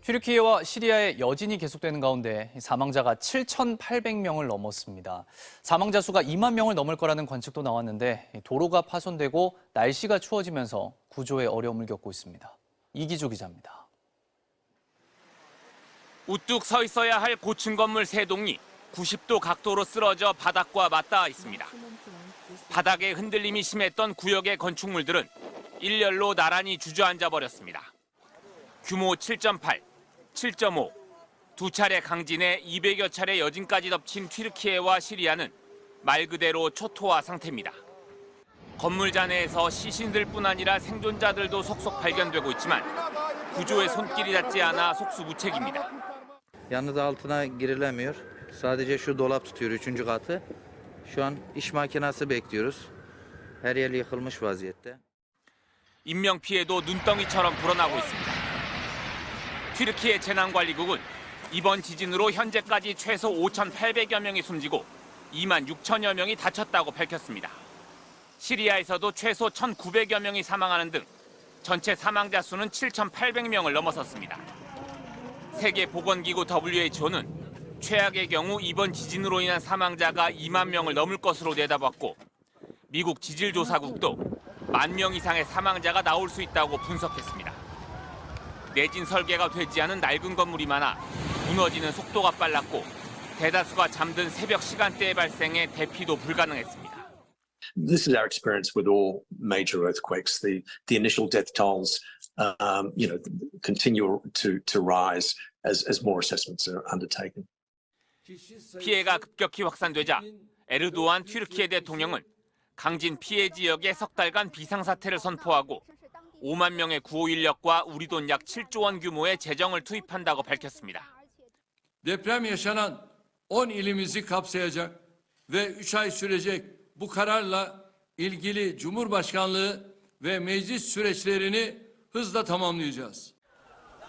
튀르키예와 시리아의 여진이 계속되는 가운데 사망자가 7,800명을 넘었습니다. 사망자 수가 2만 명을 넘을 거라는 관측도 나왔는데 도로가 파손되고 날씨가 추워지면서 구조에 어려움을 겪고 있습니다. 이기주 기자입니다. 우뚝 서 있어야 할 고층 건물 3동이 90도 각도로 쓰러져 바닥과 맞닿아 있습니다. 바닥에 흔들림이 심했던 구역의 건축물들은 일렬로 나란히 주저앉아 버렸습니다. 규모 7.8, 7.5, 두 차례 강진에 200여 차례 여진까지 덮친 튀르키예와 시리아는 말 그대로 초토화 상태입니다. 건물 잔해에서 시신들뿐 아니라 생존자들도 속속 발견되고 있지만 구조에 손길이 닿지 않아 속수무책입니다. Yalnız altına girilemiyor. Sadece şu dolap tutuyor 3. katı. Şu an iş makinesi bekliyoruz. Her yer yıkılmış vaziyette. 인명 피해도 눈덩이처럼 불어나고 있습니다. 튀르키예 재난관리국은 이번 지진으로 현재까지 최소 5,800여 명이 숨지고 2만 6천여 명이 다쳤다고 밝혔습니다. 시리아에서도 최소 1,900여 명이 사망하는 등 전체 사망자 수는 7,800명을 넘어섰습니다. 세계보건기구 WHO는 최악의 경우 이번 지진으로 인한 사망자가 2만 명을 넘을 것으로 내다봤고 미국 지질조사국도 1만 명 이상의 사망자가 나올 수 있다고 분석했습니다. 내진 설계가 되지 않은 낡은 건물이 많아 무너지는 속도가 빨랐고 대다수가 잠든 새벽 시간대에 발생해 대피도 불가능했습니다. This is our experience with all major earthquakes. The initial death tolls, continue to rise as more assessments are undertaken. 피해가 급격히 확산되자 에르도안 튀르키예 대통령은 강진 피해 지역에 석 달간 비상사태를 선포하고 5만 명의 구호 인력과 우리 돈 약 7조 원 규모의 재정을 투입한다고 밝혔습니다. Deprem yaşanan 10 ilimizi kapsayacak ve 3 ay sürecek bu kararla ilgili Cumhurbaşkanlığı ve meclis süreçlerini hızla tamamlayacağız.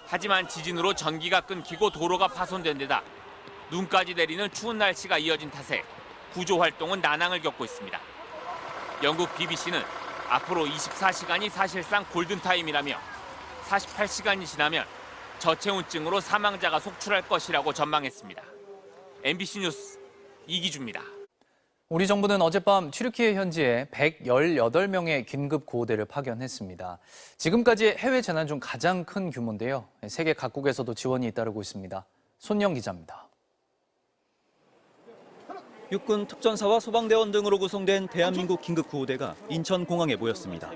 하지만 지진으로 전기가 끊기고 도로가 파손된 데다 눈까지 내리는 추운 날씨가 이어진 탓에 구조 활동은 난항을 겪고 있습니다. 영국 BBC는 앞으로 24시간이 사실상 골든타임이라며 48시간이 지나면 저체온증으로 사망자가 속출할 것이라고 전망했습니다. MBC 뉴스 이기주입니다. 우리 정부는 어젯밤 튀르키예 현지에 118명의 긴급 구호대를 파견했습니다. 지금까지 해외 재난 중 가장 큰 규모인데요. 세계 각국에서도 지원이 잇따르고 있습니다. 손영 기자입니다. 육군 특전사와 소방대원 등으로 구성된 대한민국 긴급구호대가 인천공항에 모였습니다.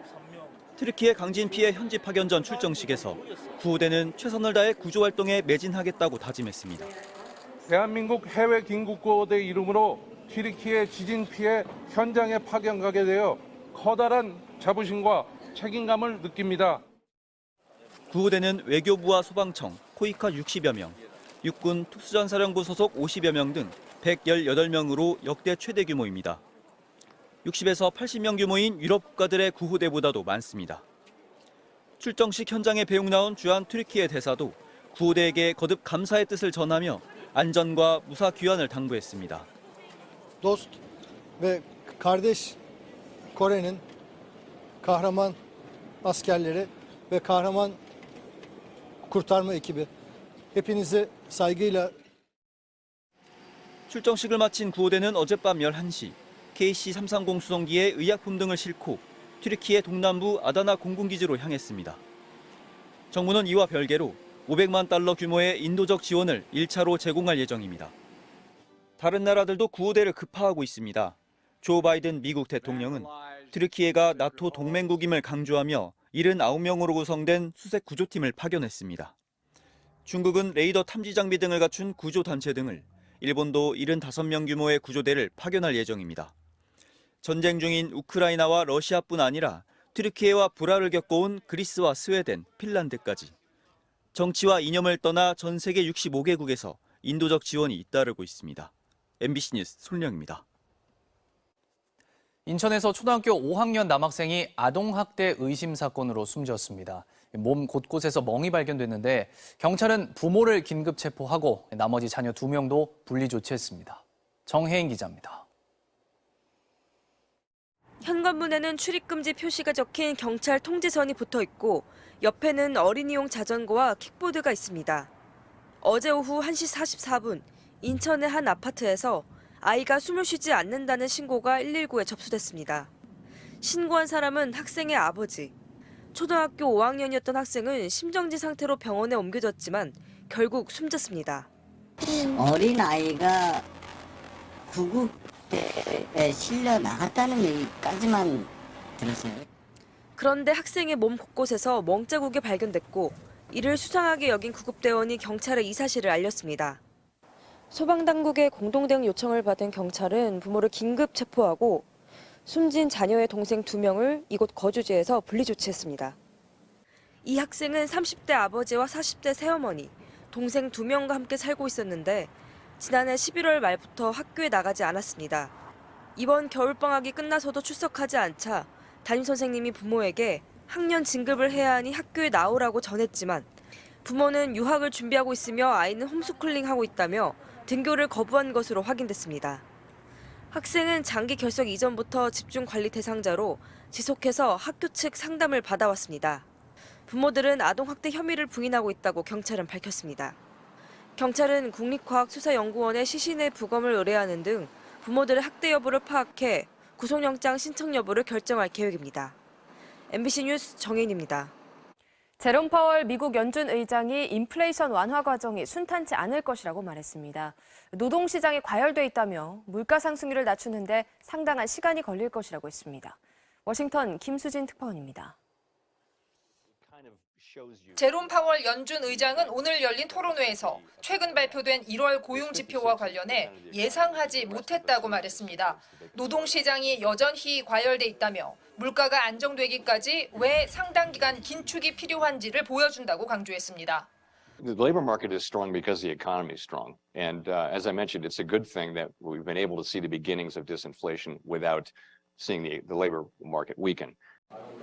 튀르키예 강진 피해 현지 파견 전 출정식에서 구호대는 최선을 다해 구조활동에 매진하겠다고 다짐했습니다. 대한민국 해외 긴급구호대 이름으로 튀르키예 지진 피해 현장에 파견 가게 되어 커다란 자부심과 책임감을 느낍니다. 구호대는 외교부와 소방청, 코이카 60여 명, 육군 특수전사령부 소속 50여 명 등 118명으로 역대 최대 규모입니다. 60에서 80명 규모인 유럽 국가들의 구호대보다도 많습니다. 출정식 현장에 배웅 나온 주한 튀르키예 대사도 구호대에게 거듭 감사의 뜻을 전하며 안전과 무사 귀환을 당부했습니다. Dost ve kardeş Kore'nin kahraman askerleri ve kahraman kurtarma ekibi hepinizi saygıyla 출정식을 마친 구호대는 어젯밤 11시 KC-330 수송기에 의약품 등을 싣고 튀르키예 동남부 아다나 공군기지로 향했습니다. 정부는 이와 별개로 500만 달러 규모의 인도적 지원을 1차로 제공할 예정입니다. 다른 나라들도 구호대를 급파하고 있습니다. 조 바이든 미국 대통령은 튀르키예가 나토 동맹국임을 강조하며 79명으로 구성된 수색 구조팀을 파견했습니다. 중국은 레이더 탐지 장비 등을 갖춘 구조단체 등을, 일본도 75명 규모의 구조대를 파견할 예정입니다. 전쟁 중인 우크라이나와 러시아뿐 아니라 튀르키예와 불화를 겪어온 그리스와 스웨덴, 핀란드까지 정치와 이념을 떠나 전 세계 65개국에서 인도적 지원이 잇따르고 있습니다. MBC 뉴스 손령입니다. 인천에서 초등학교 5학년 남학생이 아동학대 의심 사건으로 숨졌습니다. 몸 곳곳에서 멍이 발견됐는데 경찰은 부모를 긴급 체포하고 나머지 자녀 2명도 분리 조치했습니다. 정혜인 기자입니다. 현관문에는 출입금지 표시가 적힌 경찰 통제선이 붙어 있고 옆에는 어린이용 자전거와 킥보드가 있습니다. 어제 오후 1시 44분 인천의 한 아파트에서 아이가 숨을 쉬지 않는다는 신고가 119에 접수됐습니다. 신고한 사람은 학생의 아버지. 초등학교 5학년이었던 학생은 심정지 상태로 병원에 옮겨졌지만 결국 숨졌습니다. 어린 아이가 구급대에 실려 나갔다는 얘기까지만 들었어요. 그런데 학생의 몸 곳곳에서 멍자국이 발견됐고 이를 수상하게 여긴 구급대원이 경찰에 이 사실을 알렸습니다. 소방당국의 공동대응 요청을 받은 경찰은 부모를 긴급 체포하고 숨진 자녀의 동생 2명을 이곳 거주지에서 분리 조치했습니다. 이 학생은 30대 아버지와 40대 새어머니, 동생 2명과 함께 살고 있었는데 지난해 11월 말부터 학교에 나가지 않았습니다. 이번 겨울방학이 끝나서도 출석하지 않자 담임선생님이 부모에게 학년 진급을 해야 하니 학교에 나오라고 전했지만 부모는 유학을 준비하고 있으며 아이는 홈스쿨링하고 있다며 등교를 거부한 것으로 확인됐습니다. 학생은 장기 결석 이전부터 집중관리 대상자로 지속해서 학교 측 상담을 받아왔습니다. 부모들은 아동학대 혐의를 부인하고 있다고 경찰은 밝혔습니다. 경찰은 국립과학수사연구원에 시신의 부검을 의뢰하는 등 부모들의 학대 여부를 파악해 구속영장 신청 여부를 결정할 계획입니다. MBC 뉴스 정혜인입니다. 제롬 파월 미국 연준 의장이 인플레이션 완화 과정이 순탄치 않을 것이라고 말했습니다. 노동시장이 과열돼 있다며 물가 상승률을 낮추는데 상당한 시간이 걸릴 것이라고 했습니다. 워싱턴 김수진 특파원입니다. 제롬 파월 연준 의장은 오늘 열린 토론회에서 최근 발표된 1월 고용 지표와 관련해 예상하지 못했다고 말했습니다. 노동시장이 여전히 과열돼 있다며 물가가 안정되기까지 왜 상당 기간 긴축이 필요한지를 보여준다고 강조했습니다. The labor market is strong because the economy is strong. And as I mentioned, it's a good thing that we've been able to see the beginnings of disinflation without seeing the labor market weaken.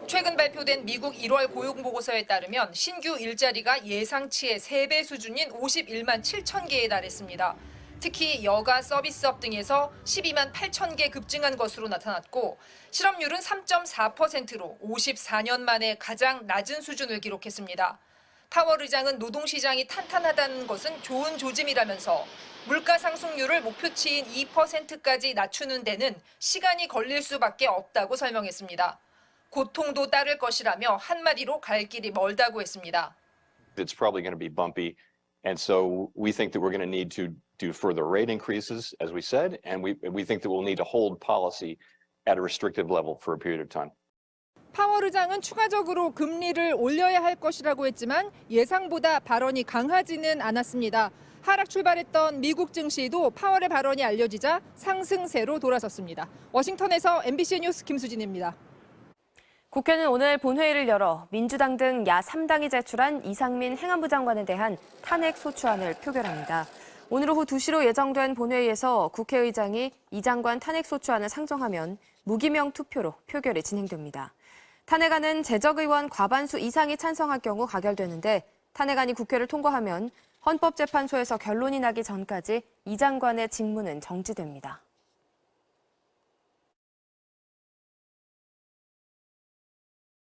최근 발표된 미국 1월 고용 보고서에 따르면 신규 일자리가 예상치의 3배 수준인 51만 7천 개에 달했습니다. 특히 여가 서비스업 등에서 12만 8천 개 급증한 것으로 나타났고 실업률은 3.4%로 54년 만에 가장 낮은 수준을 기록했습니다. 파월 의장은 노동시장이 탄탄하다는 것은 좋은 조짐이라면서 물가 상승률을 목표치인 2%까지 낮추는 데는 시간이 걸릴 수밖에 없다고 설명했습니다. 고통도 따를 것이라며 한마디로 갈 길이 멀다고 했습니다. It's probably going to be bumpy. And so we think that we're going to need to do further rate increases, as we said, and we think that we'll need to hold policy at a restrictive level for a period of time. 파월 의장은 추가적으로 금리를 올려야 할 것이라고 했지만 예상보다 발언이 강하지는 않았습니다. 하락 출발했던 미국 증시도 파월의 발언이 알려지자 상승세로 돌아섰습니다. 워싱턴에서 MBC 뉴스 김수진입니다. 국회는 오늘 본회의를 열어 민주당 등 야 3당이 제출한 이상민 행안부 장관에 대한 탄핵 소추안을 표결합니다. 오늘 오후 2시로 예정된 본회의에서 국회의장이 이 장관 탄핵 소추안을 상정하면 무기명 투표로 표결이 진행됩니다. 탄핵안은 재적의원 과반수 이상이 찬성할 경우 가결되는데 탄핵안이 국회를 통과하면 헌법재판소에서 결론이 나기 전까지 이 장관의 직무는 정지됩니다.